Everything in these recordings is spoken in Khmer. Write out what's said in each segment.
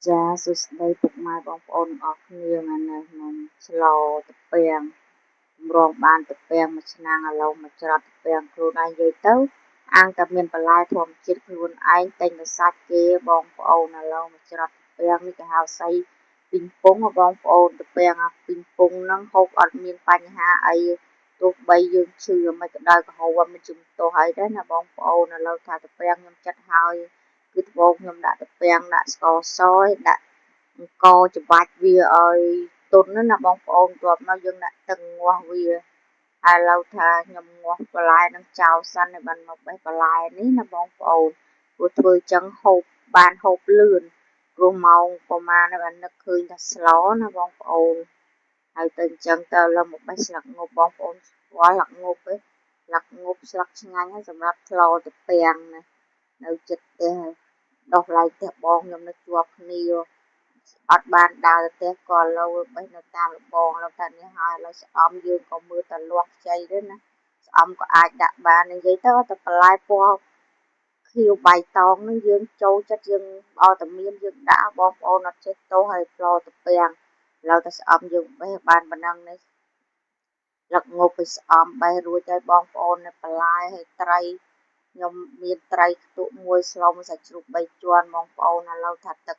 ចាសួស្តីពុកម៉ែបងប្អូនទាំងអស់គ្នាថ្ងៃនេះខ្ញុំស្លត្រពាំងរងបានត្រពាំងមួយឆ្នាំងឥឡូវមកច្រត់ត្រពាំងខ្លួនឯងនិយាយទៅអាំងតែមានបន្លែធម្មជាតិខ្លួនឯងទិញទៅសាច់គេបងប្អូនឥឡូវមកច្រត់ត្រពាំងនេះគេហៅសៃពីងពងបងប្អូនត្រពាំងពីងពងហ្នឹងហូបអត់មានបញ្ហាអីទោះបីយើងឈឺមិនក៏ដោយក៏ហូបអត់មានជំទាស់អីដែរណាបងប្អូនឥឡូវថាត្រពាំងខ្ញុំចិត្តហើយគឺត្បូងខ្ញុំដាក់ត្រពាំងដាក់ស្ករសដាក់អង្គច្បាច់វាឲ្យទន់ណាបងប្អូនទើបមកយើងដាក់ទឹកងាស់វាហើយឥឡូវថាខ្ញុំងាស់បន្លែនឹងចោលសិនឲ្យបានមកបេះបន្លែនេះណាបងប្អូនព្រោះធ្វើចឹងហូបបានហូបលឿនព្រោះម៉ោងប្រហែលបាននឹកឃើញថាស្លណាបងប្អូនហើយទៅអញ្ចឹងទៅឥឡូវមកបេះស្លឹកងប់បងប្អូនស្គាល់ស្លឹកងប់ទេស្លឹកងប់ស្លឹកឆ្ងាញ់សម្រាប់ស្លត្រពាំងណានៅចិត្តផ្ទះដុសឡើងផ្ទះបងខ្ញុំនៅជាប់គ្នាអត់បានដើរទៅផ្ទះក៏ឥឡូវបេះនៅតាមលបងឥឡូវតែនេះហើយឥឡូវស្អំយើងក៏មើលតែលាស់ខ្ចីដែរណាស្អំក៏អាចដាក់បាននិយាយទៅតែបន្លែពណ៌ខៀវបៃតងនឹងយើងចូលចិត្តយើងឲ្យតែមានយើងដាក់បងប្អូនអត់ចេះទោសឲ្យផ្លោត្រពាំងឥឡូវតែស្អំយើងបេះបានប៉ុណ្ណឹងនេះលឹកងប់ឲ្យស្អំបេះរួចហើយបងប្អូននៅបន្លែហើយត្រីខ្ញុំមានត្រីខ្ទក់មួយស្លុំសាច់ជ្រូក3ជាន់បងប្អូនឥឡូវថាទឹក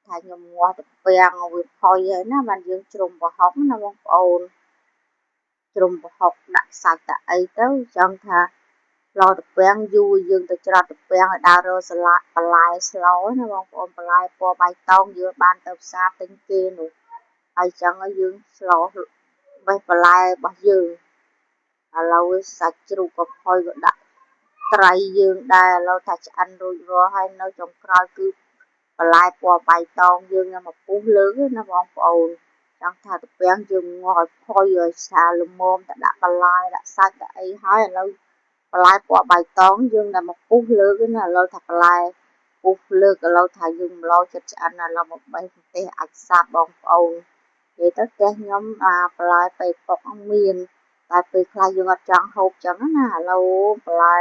ថាខ្ញុំងាស់ត្រពាំងវាផុយហើយណាបានយើងជ្រុំប្រហុកណាបងប្អូនជ្រុំប្រហុកដាក់សាច់ដាក់អីទៅចង់ថាស្លត្រពាំងយូរយើងទៅច្រត់ត្រពាំងឲ្យដើររកបន្លែស្លណាបងប្អូនបន្លែពណ៌បៃតងយើងបានទៅផ្សារទិញគេនោះហើយចឹងយើងស្លបេះបន្លែរបស់យើងឥឡូវសាច់ជ្រូកក៏ផុយក៏ដាក់ត្រីយើងដែរឥឡូវថាឆ្អិនរួចរាល់ហើយនៅចុងក្រោយគឺបន្លែពណ៌បៃតងយើងមកពុះលើណាបងប្អូនចង់ថាត្រពាំងយើងងាស់ឲ្យផុយឲ្យសាល្មមតែដាក់បន្លែដាក់សាច់ដាក់អីហើយឥឡូវបន្លែពណ៌បៃតងយើងតែមកពុះលើណាឥឡូវថាបន្លែពុះលើឥឡូវថាយើងម្លចិត្តឆ្អិនឥឡូវមកបេះម្ទេសអាចសាប់បងប្អូននិយាយទៅផ្ទះខ្ញុំបន្លែពេលពុកមានតែពេលខ្លះយើងអត់ចង់ហូបចឹងណាឥឡូវបន្លែ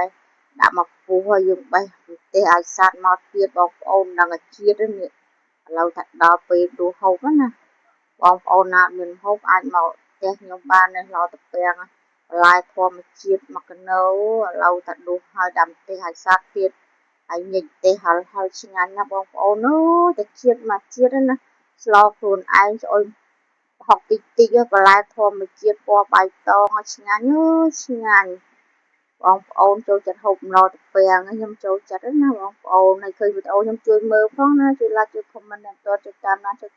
ដាក់មកពុះហើយយើងបេះម្ទេសអាចសាត់មកទៀតបងប្អូននឹងជាតិនេះឥឡូវថាដល់ពេលដួសហូបណាបងប្អូនណាមានហូបអាចមកផ្ទះខ្ញុំបាននៅឡត្រពាំងបន្លែធម្មជាតិមកកណូឥឡូវថាដួសហើយដាក់ម្ទេសអាចសាត់ទៀតហើយញិចម្ទេសហឹលឆ្ងាញ់ណាបងប្អូនអើយតែជាតិមកជាតិណាស្លខ្លួនឯងស្អុយហុកតិចតិចបន្លែធម្មជាតិពណ៌បៃតងឆ្ងាញ់អើយឆ្ងាញ់បងប្អូនចូលចិត្តហូបម្លត្រពាំងខ្ញុំចូលចិត្តណាបងប្អូនហើយឃើញវីដេអូខ្ញុំជួយមើលផងណាជួយ like ជួយ comment បន្តជួយតាមដានជួយ